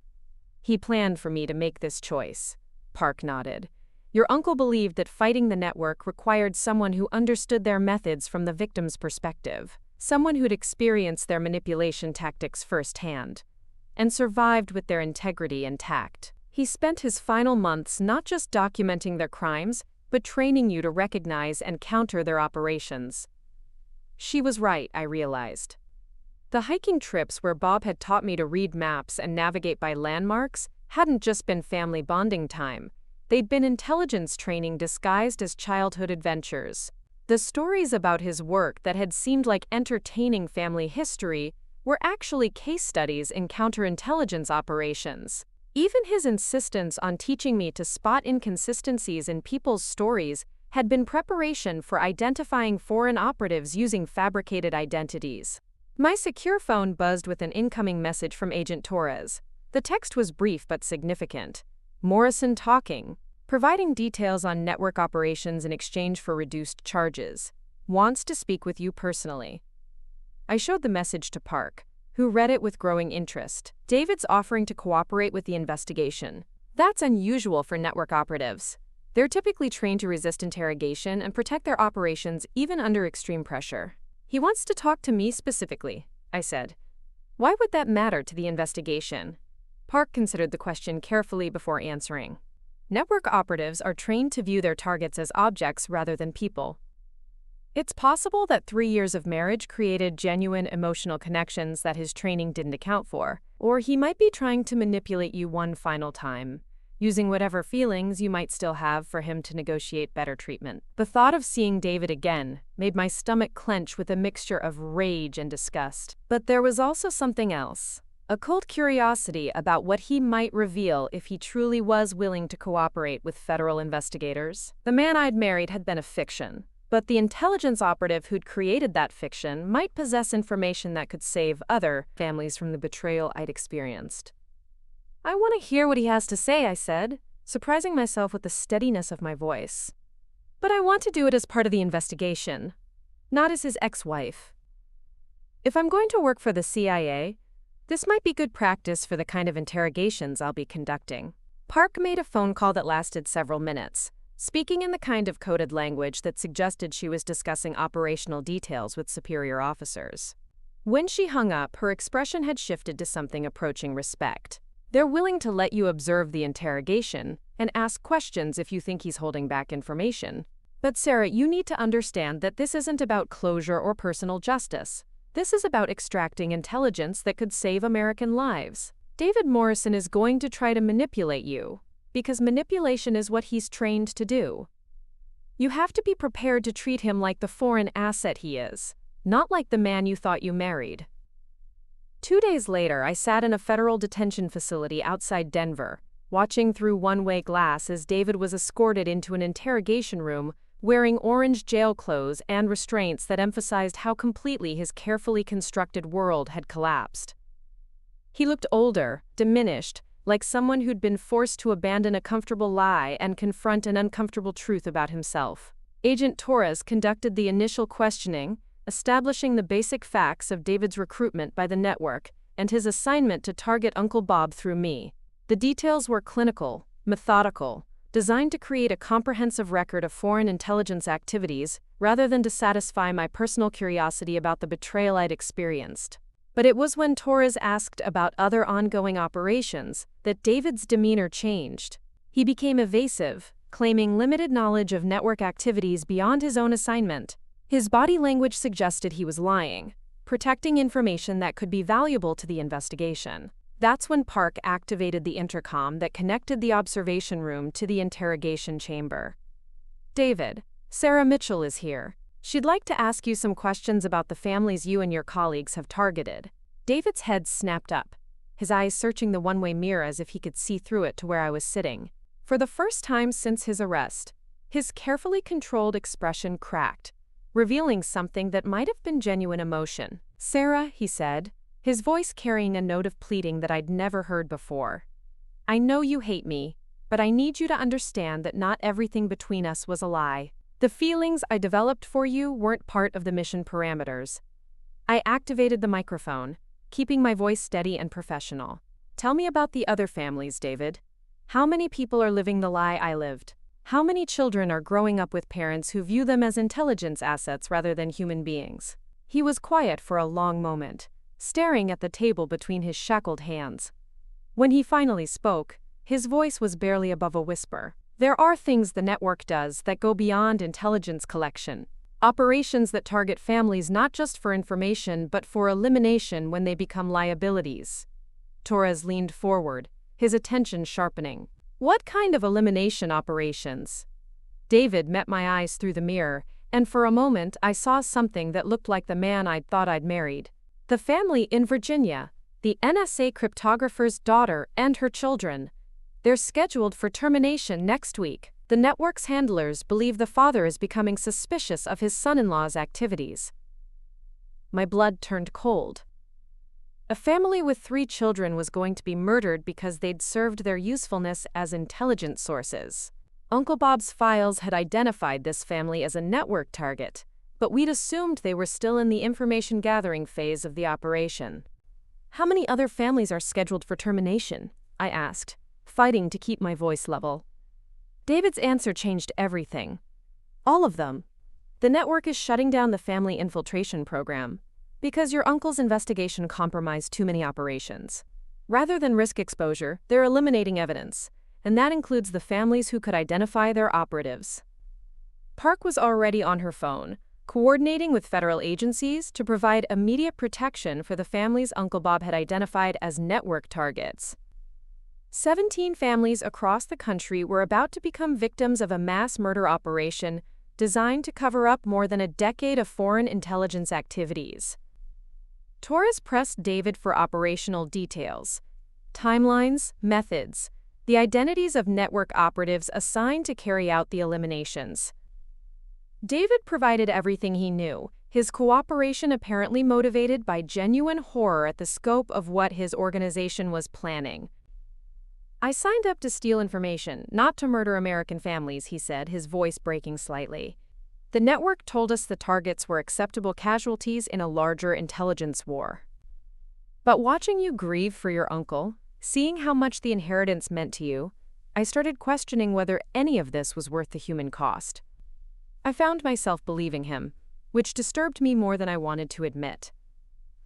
"He planned for me to make this choice," Park nodded. "Your uncle believed that fighting the network required someone who understood their methods from the victim's perspective, someone who'd experienced their manipulation tactics firsthand, and survived with their integrity intact. He spent his final months not just documenting their crimes, but training you to recognize and counter their operations." She was right, I realized. The hiking trips where Bob had taught me to read maps and navigate by landmarks hadn't just been family bonding time. They'd been intelligence training disguised as childhood adventures. The stories about his work that had seemed like entertaining family history were actually case studies in counterintelligence operations. Even his insistence on teaching me to spot inconsistencies in people's stories had been preparation for identifying foreign operatives using fabricated identities. My secure phone buzzed with an incoming message from Agent Torres. The text was brief but significant. "Morrison talking. Providing details on network operations in exchange for reduced charges. Wants to speak with you personally." I showed the message to Park, who read it with growing interest. "David's offering to cooperate with the investigation. That's unusual for network operatives. They're typically trained to resist interrogation and protect their operations even under extreme pressure." He wants to talk to me specifically, I said. Why would that matter to the investigation? Park considered the question carefully before answering. Network operatives are trained to view their targets as objects rather than people. It's possible that 3 years of marriage created genuine emotional connections that his training didn't account for, or he might be trying to manipulate you one final time, using whatever feelings you might still have for him to negotiate better treatment. The thought of seeing David again made my stomach clench with a mixture of rage and disgust. But there was also something else. A cold curiosity about what he might reveal if he truly was willing to cooperate with federal investigators. The man I'd married had been a fiction, but the intelligence operative who'd created that fiction might possess information that could save other families from the betrayal I'd experienced. I want to hear what he has to say, I said, surprising myself with the steadiness of my voice. But I want to do it as part of the investigation, not as his ex-wife. If I'm going to work for the CIA, this might be good practice for the kind of interrogations I'll be conducting. Park made a phone call that lasted several minutes, speaking in the kind of coded language that suggested she was discussing operational details with superior officers. When she hung up, her expression had shifted to something approaching respect. They're willing to let you observe the interrogation and ask questions if you think he's holding back information. But Sarah, you need to understand that this isn't about closure or personal justice. This is about extracting intelligence that could save American lives. David Morrison is going to try to manipulate you, because manipulation is what he's trained to do. You have to be prepared to treat him like the foreign asset he is, not like the man you thought you married. 2 days later, I sat in a federal detention facility outside Denver, watching through one-way glass as David was escorted into an interrogation room wearing orange jail clothes and restraints that emphasized how completely his carefully constructed world had collapsed. He looked older, diminished, like someone who'd been forced to abandon a comfortable lie and confront an uncomfortable truth about himself. Agent Torres conducted the initial questioning, establishing the basic facts of David's recruitment by the network and his assignment to target Uncle Bob through me. The details were clinical, methodical, designed to create a comprehensive record of foreign intelligence activities rather than to satisfy my personal curiosity about the betrayal I'd experienced. But it was when Torres asked about other ongoing operations that David's demeanor changed. He became evasive, claiming limited knowledge of network activities beyond his own assignment. His body language suggested he was lying, protecting information that could be valuable to the investigation. That's when Park activated the intercom that connected the observation room to the interrogation chamber. David, Sarah Mitchell is here. She'd like to ask you some questions about the families you and your colleagues have targeted. David's head snapped up, his eyes searching the one-way mirror as if he could see through it to where I was sitting. For the first time since his arrest, his carefully controlled expression cracked, revealing something that might have been genuine emotion. Sarah, he said, his voice carrying a note of pleading that I'd never heard before. I know you hate me, but I need you to understand that not everything between us was a lie. The feelings I developed for you weren't part of the mission parameters. I activated the microphone, keeping my voice steady and professional. Tell me about the other families, David. How many people are living the lie I lived? How many children are growing up with parents who view them as intelligence assets rather than human beings? He was quiet for a long moment, staring at the table between his shackled hands. When he finally spoke, his voice was barely above a whisper. There are things the network does that go beyond intelligence collection. Operations that target families not just for information but for elimination when they become liabilities. Torres leaned forward, his attention sharpening. What kind of elimination operations? David met my eyes through the mirror, and for a moment I saw something that looked like the man I'd thought I'd married. The family in Virginia, the NSA cryptographer's daughter and her children. They're scheduled for termination next week. The network's handlers believe the father is becoming suspicious of his son-in-law's activities. My blood turned cold. A family with 3 children was going to be murdered because they'd served their usefulness as intelligence sources. Uncle Bob's files had identified this family as a network target, but we'd assumed they were still in the information gathering phase of the operation. How many other families are scheduled for termination? I asked, fighting to keep my voice level. David's answer changed everything. All of them. The network is shutting down the family infiltration program because your uncle's investigation compromised too many operations. Rather than risk exposure, they're eliminating evidence, and that includes the families who could identify their operatives. Park was already on her phone, coordinating with federal agencies to provide immediate protection for the families Uncle Bob had identified as network targets. 17 families across the country were about to become victims of a mass murder operation designed to cover up more than a decade of foreign intelligence activities. Torres pressed David for operational details, timelines, methods, the identities of network operatives assigned to carry out the eliminations. David provided everything he knew, his cooperation apparently motivated by genuine horror at the scope of what his organization was planning. "I signed up to steal information, not to murder American families," he said, his voice breaking slightly. "The network told us the targets were acceptable casualties in a larger intelligence war. But watching you grieve for your uncle, seeing how much the inheritance meant to you, I started questioning whether any of this was worth the human cost. I found myself believing him, which disturbed me more than I wanted to admit.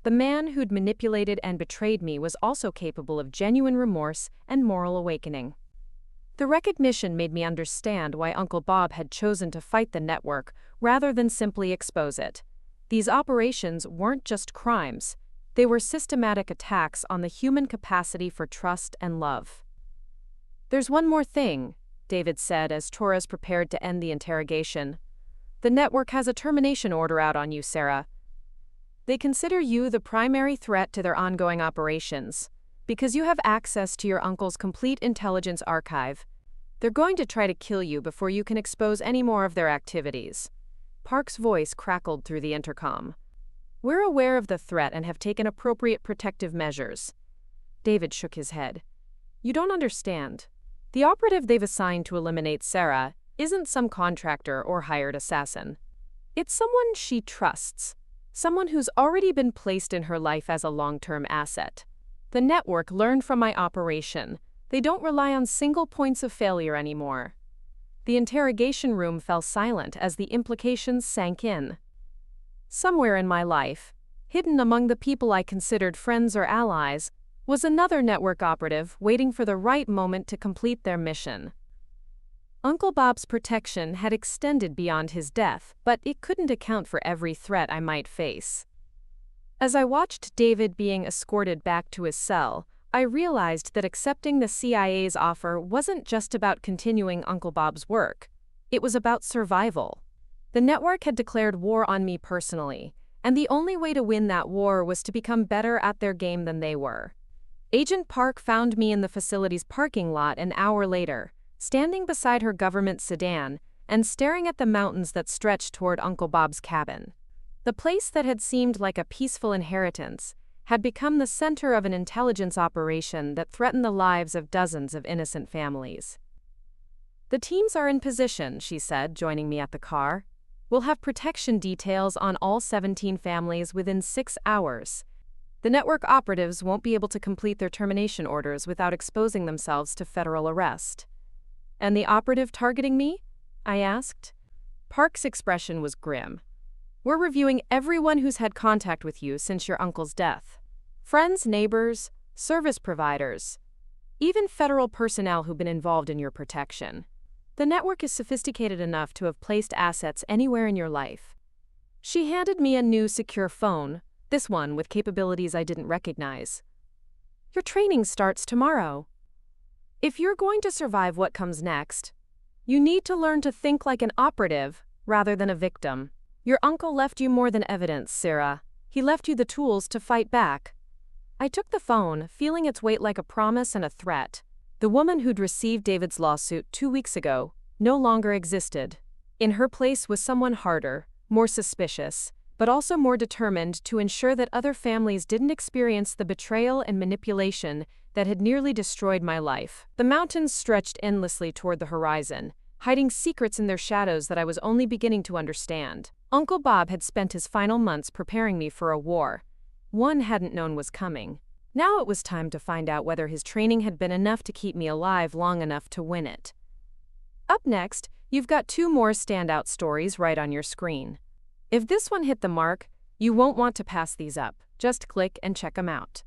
The man who'd manipulated and betrayed me was also capable of genuine remorse and moral awakening. The recognition made me understand why Uncle Bob had chosen to fight the network rather than simply expose it. These operations weren't just crimes. They were systematic attacks on the human capacity for trust and love." "There's one more thing," David said as Torres prepared to end the interrogation. "The network has a termination order out on you, Sarah. They consider you the primary threat to their ongoing operations. Because you have access to your uncle's complete intelligence archive, they're going to try to kill you before you can expose any more of their activities." Park's voice crackled through the intercom. "We're aware of the threat and have taken appropriate protective measures." David shook his head. "You don't understand. The operative they've assigned to eliminate Sarah isn't some contractor or hired assassin. It's someone she trusts. Someone who's already been placed in her life as a long-term asset. The network learned from my operation. They don't rely on single points of failure anymore." The interrogation room fell silent as the implications sank in. Somewhere in my life, hidden among the people I considered friends or allies, was another network operative waiting for the right moment to complete their mission. Uncle Bob's protection had extended beyond his death, but it couldn't account for every threat I might face. As I watched David being escorted back to his cell, I realized that accepting the CIA's offer wasn't just about continuing Uncle Bob's work. It was about survival. The network had declared war on me personally, and the only way to win that war was to become better at their game than they were. Agent Park found me in the facility's parking lot an hour later, standing beside her government sedan and staring at the mountains that stretched toward Uncle Bob's cabin. The place that had seemed like a peaceful inheritance had become the center of an intelligence operation that threatened the lives of dozens of innocent families. "The teams are in position," she said, joining me at the car. "We'll have protection details on all 17 families within 6 hours. The network operatives won't be able to complete their termination orders without exposing themselves to federal arrest." "And the operative targeting me?" I asked. Park's expression was grim. "We're reviewing everyone who's had contact with you since your uncle's death. Friends, neighbors, service providers, even federal personnel who've been involved in your protection. The network is sophisticated enough to have placed assets anywhere in your life." She handed me a new secure phone, this one with capabilities I didn't recognize. "Your training starts tomorrow. If you're going to survive what comes next, you need to learn to think like an operative rather than a victim. Your uncle left you more than evidence, Sarah. He left you the tools to fight back." I took the phone, feeling its weight like a promise and a threat. The woman who'd received David's lawsuit 2 weeks ago no longer existed. In her place was someone harder, more suspicious, but also more determined to ensure that other families didn't experience the betrayal and manipulation that had nearly destroyed my life. The mountains stretched endlessly toward the horizon, hiding secrets in their shadows that I was only beginning to understand. Uncle Bob had spent his final months preparing me for a war one hadn't known was coming. Now it was time to find out whether his training had been enough to keep me alive long enough to win it. Up next, You've got two more standout stories right on your screen. If this one hit the mark, you won't want to pass these up. Just click and check them out.